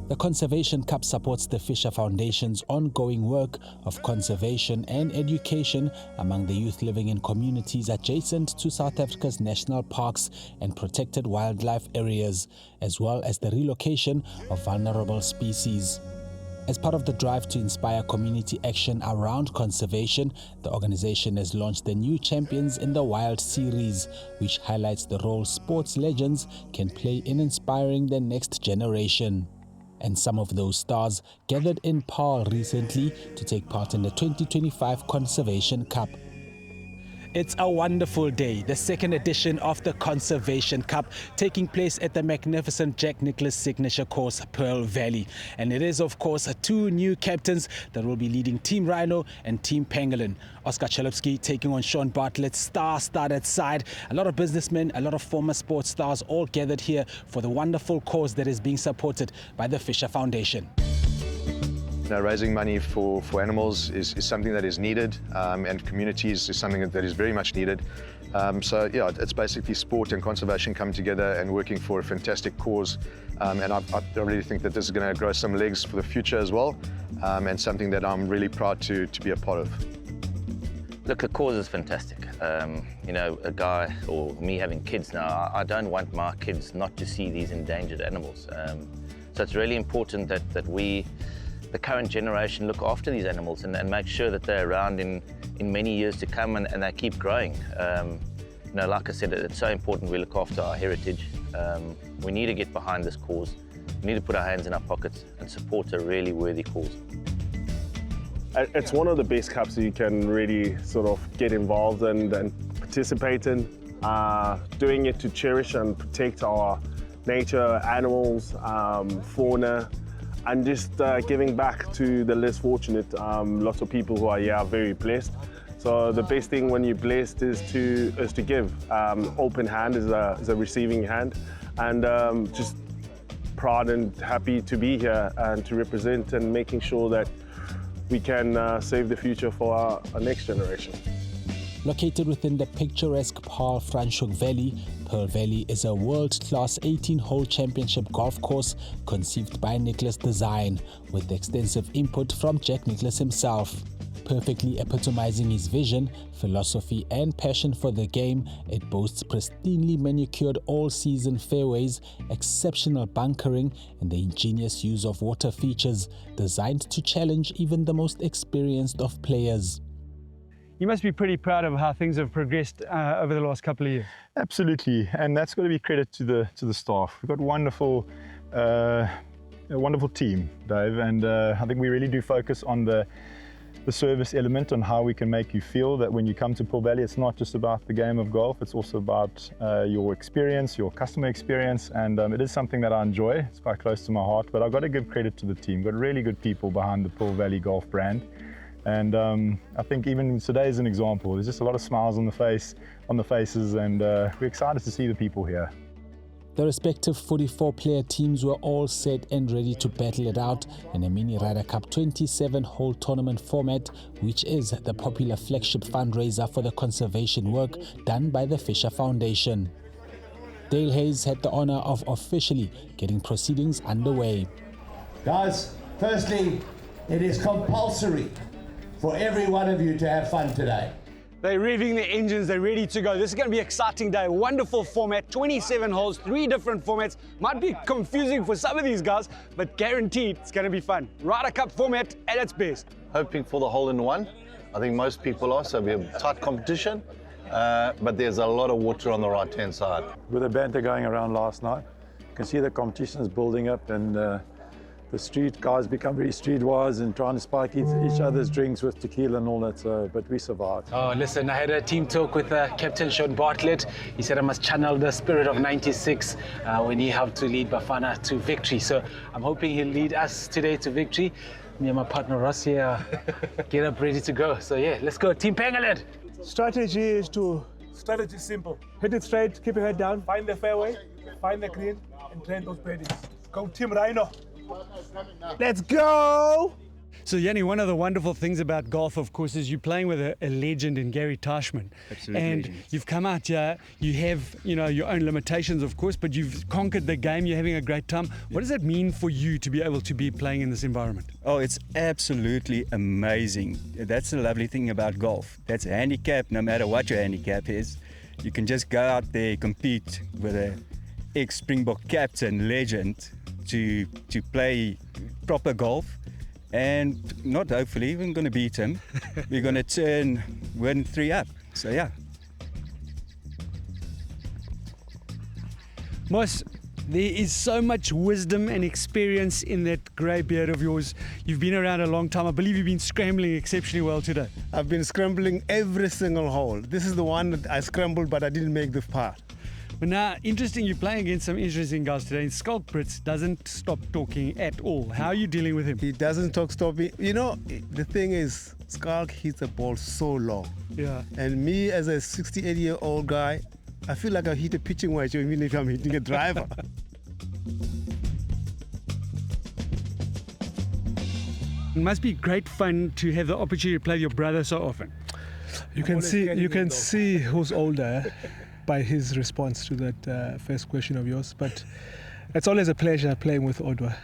The Conservation Cup supports the Fisher Foundation's ongoing work of conservation and education among the youth living in communities adjacent to South Africa's national parks and protected wildlife areas, as well as the relocation of vulnerable species. As part of the drive to inspire community action around conservation, the organization has launched the New Champions in the Wild series, which highlights the role sports legends can play in inspiring the next generation. And some of those stars gathered in Paarl recently to take part in the 2025 Conservation Cup. It's a wonderful day, the second edition of the Conservation Cup, taking place at the magnificent Jack Nicklaus signature course, Pearl Valley. And it is, of course, two new captains that will be leading Team Rhino and Team Pangolin. Oscar Chalupsky taking on Shaun Bartlett's star-studded side. A lot of businessmen, a lot of former sports stars all gathered here for the wonderful cause that is being supported by the Fisher Foundation. Raising money for animals is something that is needed, and communities is something that is very much needed. So yeah, it's basically sport and conservation coming together and working for a fantastic cause. And I really think that this is going to grow some legs for the future as well, and something that I'm really proud to be a part of. Look, the cause is fantastic. You know, a guy or me having kids now, I don't want my kids not to see these endangered animals. So it's really important that we, the current generation, look after these animals and make sure that they're around in many years to come and they keep growing. You know, like I said, it's so important we look after our heritage. We need to get behind this cause. We need to put our hands in our pockets and support a really worthy cause. It's one of the best cups that you can really sort of get involved in and participate in. Doing it to cherish and protect our nature, animals, fauna, and just giving back to the less fortunate. Lots of people who are here are very blessed. So the best thing when you're blessed is to give. Open hand is a receiving hand, and just proud and happy to be here and to represent and making sure that we can save the future for our next generation. Located within the picturesque Paarl Franschhoek Valley, Pearl Valley is a world-class 18-hole championship golf course conceived by Nicklaus Design, with extensive input from Jack Nicklaus himself. Perfectly epitomizing his vision, philosophy and passion for the game, it boasts pristinely manicured all-season fairways, exceptional bunkering and the ingenious use of water features designed to challenge even the most experienced of players. You must be pretty proud of how things have progressed over the last couple of years. Absolutely, and that's got to be credit to the staff. We've got a wonderful team, Dave, and I think we really do focus on the service element, on how we can make you feel that when you come to Pearl Valley, it's not just about the game of golf, it's also about your experience, your customer experience, and it is something that I enjoy. It's quite close to my heart, but I've got to give credit to the team. Got really good people behind the Pearl Valley Golf brand. And I think even today is an example. There's just a lot of smiles on the faces, and we're excited to see the people here. The respective 44-player teams were all set and ready to battle it out in a Mini Ryder Cup 27-hole tournament format, which is the popular flagship fundraiser for the conservation work done by the Fisher Foundation. Dale Hayes had the honor of officially getting proceedings underway. Guys, firstly, it is compulsory for every one of you to have fun today. They're revving the engines, they're ready to go. This is going to be an exciting day, wonderful format, 27 holes, 3 different formats. Might be confusing for some of these guys, but guaranteed it's going to be fun. Ryder Cup format at its best. Hoping for the hole-in-one. I think most people are, so we have tight competition, but there's a lot of water on the right-hand side. With the banter going around last night, you can see the competition is building up, and the street guys become very streetwise and trying to spike each other's drinks with tequila and all that, so, but we survived. Oh, listen, I had a team talk with Captain Shaun Bartlett. He said I must channel the spirit of 96 when he helped to lead Bafana to victory. So I'm hoping he'll lead us today to victory. Me and my partner Ross here get up ready to go. So yeah, let's go, Team Pangolin. Strategy is simple. Hit it straight, keep your head down, find the fairway, find the green, and train those birdies. Go Team Rhino. Let's go! So Yanni, one of the wonderful things about golf, of course, is you're playing with a legend in Gary Teichmann. Absolutely. And you've come out here, you have, your own limitations, of course, but you've conquered the game, you're having a great time. What does that mean for you to be able to be playing in this environment? Oh, it's absolutely amazing. That's the lovely thing about golf. That's a handicap, no matter what your handicap is. You can just go out there, compete with an ex-Springbok captain, legend, to play proper golf. And not hopefully, we're going to beat him. We're going to win 3 up. So, yeah. Moss, there is so much wisdom and experience in that grey beard of yours. You've been around a long time. I believe you've been scrambling exceptionally well today. I've been scrambling every single hole. This is the one that I scrambled, but I didn't make the par. But now, interesting, you're playing against some interesting guys today. And Schalk Brits doesn't stop talking at all. How are you dealing with him? He doesn't stop. The thing is, Schalk hits the ball so long. Yeah. And me, as a 68-year-old guy, I feel like I hit a pitching wedge even if I'm hitting a driver. It must be great fun to have the opportunity to play with your brother so often. You can see who's older by his response to that first question of yours. But it's always a pleasure playing with Odwa.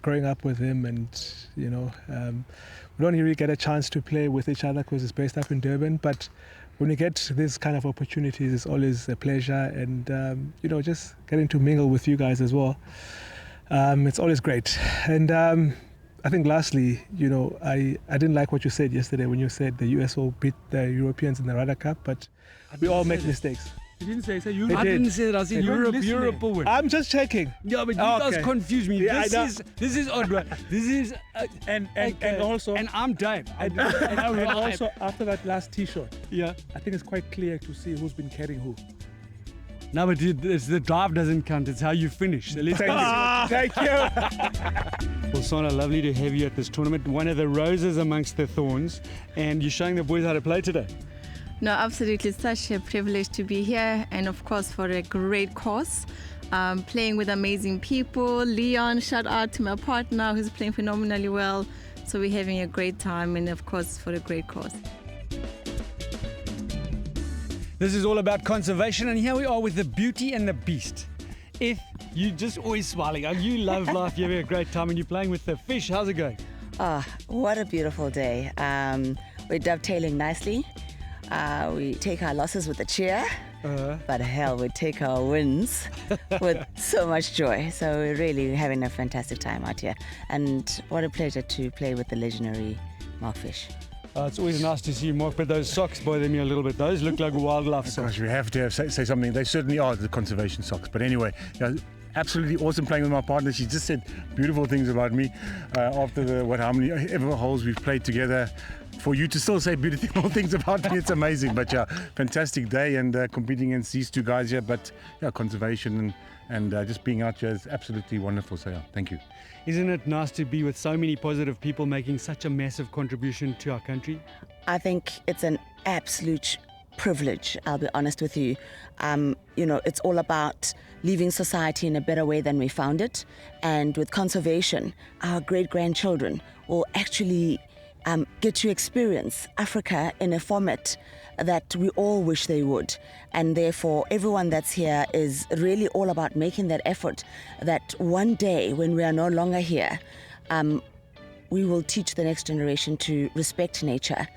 Growing up with him, and we don't really get a chance to play with each other because it's based up in Durban. But when we get these kind of opportunities, it's always a pleasure, and just getting to mingle with you guys as well. It's always great. And I think lastly, I didn't like what you said yesterday when you said the US will beat the Europeans in the Ryder Cup, but we all make mistakes. You didn't say Europe. I didn't say that. I said Europe will win. I'm just checking. Yeah, but you guys confuse me. Yeah, this is Odwa. This is and also, and I'm Dave. And also after that last tee shot, yeah, I think it's quite clear to see who's been carrying who. No, but it's the drive doesn't count. It's how you finish. So let's Thank you. Well, Sana, lovely to have you at this tournament. One of the roses amongst the thorns, and you're showing the boys how to play today. No, absolutely. It's such a privilege to be here, and of course for a great cause. Playing with amazing people. Leon, shout out to my partner who's playing phenomenally well. So we're having a great time, and of course for a great cause. This is all about conservation, and here we are with the Beauty and the Beast. If you just always smiling, you love life, you're having a great time, and you're playing with the fish. How's it going? Oh, what a beautiful day. We're dovetailing nicely. We take our losses with a cheer, but hell, we take our wins with so much joy. So we're really having a fantastic time out here. And what a pleasure to play with the legendary Mark Fish. It's always nice to see you, Mark, but those socks bother me a little bit. Those look like wildlife socks. Gosh, we have to say something. They certainly are the conservation socks. But anyway, absolutely awesome playing with my partner. She just said beautiful things about me after how many ever holes we've played together. For you to still say beautiful things about me, it's amazing. But yeah, fantastic day, and competing against these two guys here. But yeah, conservation and just being out here is absolutely wonderful. So yeah, thank you. Isn't it nice to be with so many positive people making such a massive contribution to our country? I think it's an absolute privilege, I'll be honest with you. It's all about leaving society in a better way than we found it. And with conservation, our great-grandchildren will actually get to experience Africa in a format that we all wish they would. And therefore, everyone that's here is really all about making that effort that one day when we are no longer here, we will teach the next generation to respect nature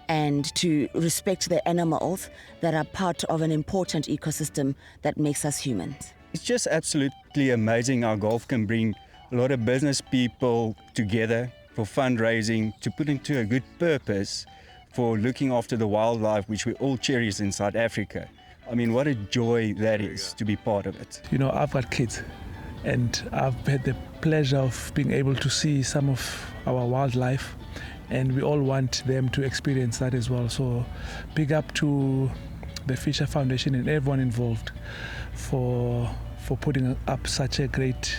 and to respect the animals that are part of an important ecosystem that makes us humans. It's just absolutely amazing how golf can bring a lot of business people together for fundraising, to put into a good purpose for looking after the wildlife, which we all cherish in South Africa. I mean, what a joy that is to be part of it. I've got kids, and I've had the pleasure of being able to see some of our wildlife, and we all want them to experience that as well. So big up to the Fisher Foundation and everyone involved for putting up such a great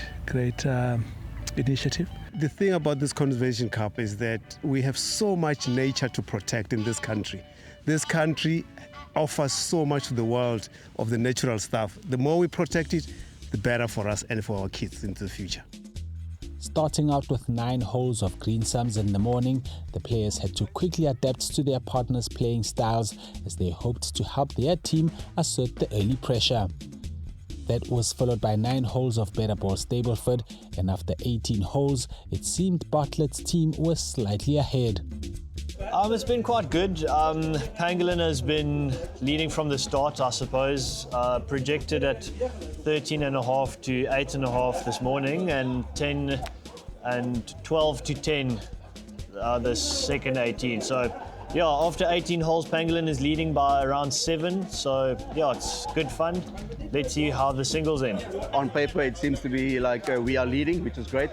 initiative. The thing about this Conservation Cup is that we have so much nature to protect in this country. This country offers so much to the world of the natural stuff. The more we protect it, the better for us and for our kids into the future. Starting out with 9 holes of green sums in the morning, the players had to quickly adapt to their partners' playing styles as they hoped to help their team assert the early pressure. That was followed by 9 holes of better ball Stableford, and after 18 holes, it seemed Bartlett's team was slightly ahead. It's been quite good. Pangolin has been leading from the start, I suppose. Projected at 13.5 to 8.5 this morning, and 10 and 12 to 10 the second 18. So, yeah, after 18 holes, Pangolin is leading by around 7. So, yeah, it's good fun. Let's see how the singles end. On paper, it seems to be like we are leading, which is great.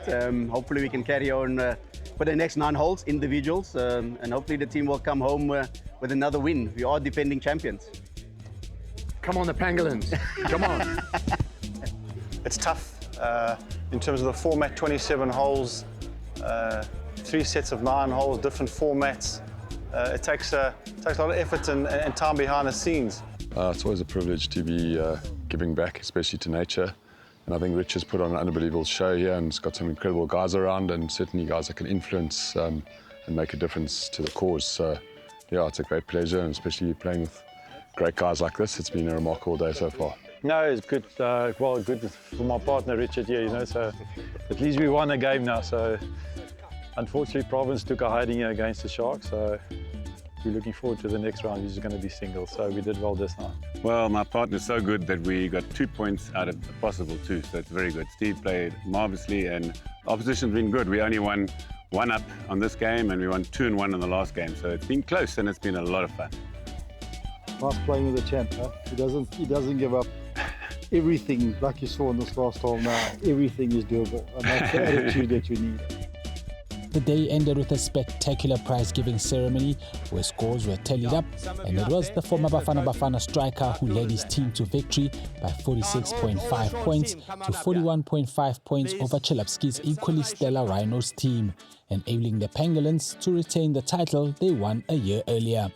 Hopefully, we can carry on for the next 9 holes, individuals, and hopefully the team will come home with another win. We are defending champions. Come on, the Pangolins. Come on. It's tough in terms of the format, 27 holes, 3 sets of 9 holes, different formats. It takes a lot of effort and time behind the scenes. It's always a privilege to be giving back, especially to nature. And I think Rich has put on an unbelievable show here and has got some incredible guys around, and certainly guys that can influence and make a difference to the cause. So, yeah, it's a great pleasure, and especially playing with great guys like this. It's been a remarkable day so far. No, it's good. Well, good for my partner Richard here, you know. So at least we won a game now. So unfortunately, Province took a hiding here against the Sharks. So we're looking forward to the next round, which is going to be singles. So we did well this night. Well, my partner's so good that we got 2 points out of the possible 2, so it's very good. Steve played marvellously, and opposition's been good. We only won 1 up on this game, and we won 2 and 1 on the last game. So it's been close, and it's been a lot of fun. Nice playing with the champ. Huh? He doesn't give up. Everything, like you saw in this last hole now, everything is doable, and that's the attitude that you need. The day ended with a spectacular prize-giving ceremony where scores were tallied up, and it was the former Bafana Bafana striker who led his team to victory by 46.5 points to 41.5 points over Chelapsky's equally stellar Rhinos team, enabling the Pangolins to retain the title they won a year earlier.